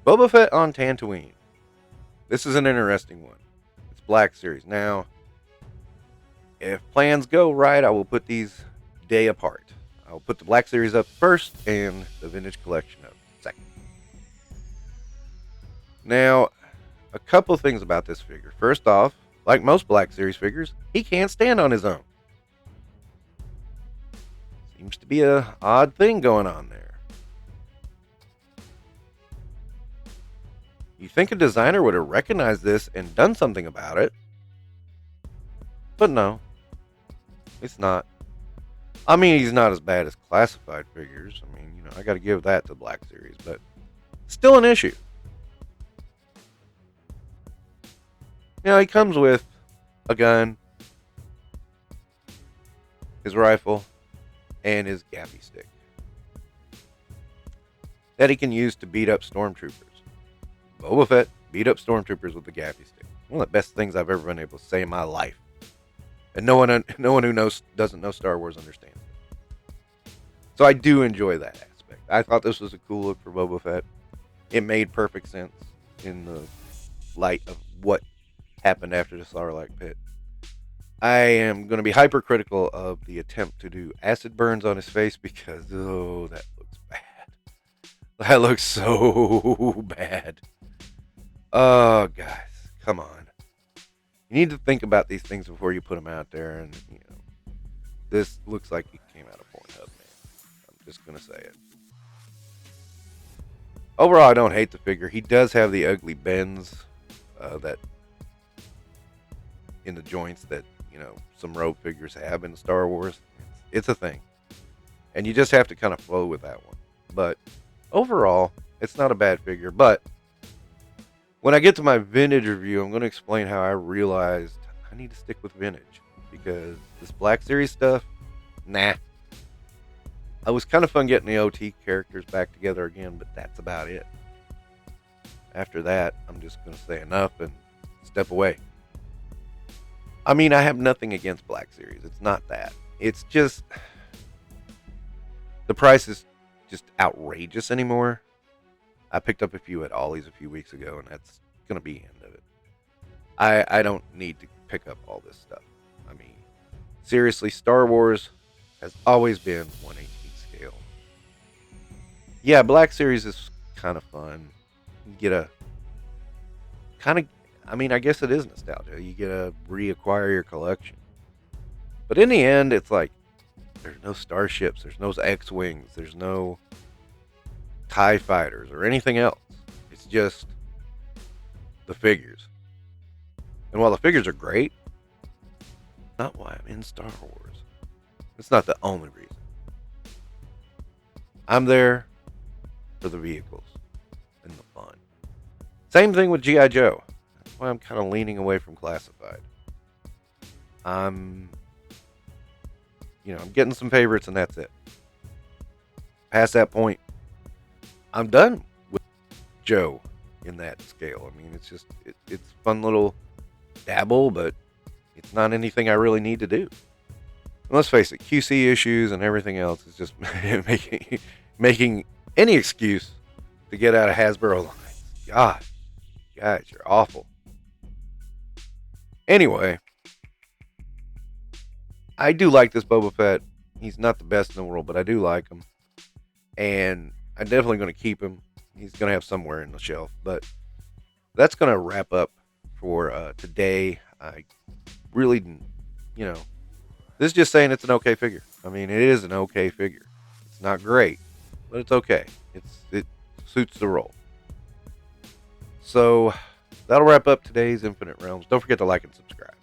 Boba Fett on Tatooine. This is an interesting one. It's Black Series. Now, if plans go right, I will put these day apart. I will put the Black Series up first and the Vintage Collection up second. Now, a couple things about this figure. First off, like most Black Series figures, he can't stand on his own. Seems to be a odd thing going on there. You think a designer would have recognized this and done something about it. But no, it's not. I mean, he's not as bad as classified figures. I mean, I got to give that to Black Series, but still an issue. He comes with a gun, his rifle, and his gaffy stick that he can use to beat up stormtroopers. Boba Fett beat up stormtroopers with the gaffy stick. One of the best things I've ever been able to say in my life. And no one who doesn't know Star Wars understands it. So I do enjoy that aspect. I thought this was a cool look for Boba Fett. It made perfect sense in the light of what happened after the Sarlacc pit. I am going to be hypercritical of the attempt to do acid burns on his face because, that looks bad. That looks so bad. Oh, guys, come on. You need to think about these things before you put them out there. And, this looks like it came out of Pornhub, man. I'm just going to say it. Overall, I don't hate the figure. He does have the ugly bends that in the joints that, some rogue figures have in Star Wars. It's a thing. And you just have to kind of flow with that one. But overall, it's not a bad figure. But when I get to my vintage review, I'm going to explain how I realized I need to stick with vintage. Because this Black Series stuff, nah. It was kind of fun getting the OT characters back together again, but that's about it. After that, I'm just going to say enough and step away. I mean, I have nothing against Black Series. It's not that. It's just the price is just outrageous anymore. I picked up a few at Ollie's a few weeks ago, and that's going to be the end of it. I don't need to pick up all this stuff. I mean, seriously, Star Wars has always been 1/18 scale. Yeah, Black Series is kind of fun. You get a kind of, I guess it is nostalgia. You get to reacquire your collection. But in the end, it's like, there's no starships, there's no X-Wings, there's no TIE fighters or anything else. It's just the figures. And while the figures are great, not why I'm in Star Wars. It's not the only reason. I'm there for the vehicles and the fun. Same thing with G.I. Joe. That's why I'm kind of leaning away from classified. I'm getting some favorites and that's it. Past that point, I'm done with Joe in that scale. I mean, it's just, it's fun little dabble, but it's not anything I really need to do. And let's face it, QC issues and everything else is just making any excuse to get out of Hasbro lines. God, guys, you're awful. Anyway, I do like this Boba Fett. He's not the best in the world, but I do like him. And I'm definitely going to keep him. He's going to have somewhere in the shelf. But that's going to wrap up for today. I really, this is just saying it's an okay figure. I mean, it is an okay figure. It's not great, but it's okay. It suits the role. So that'll wrap up today's Infinite Realms. Don't forget to like and subscribe.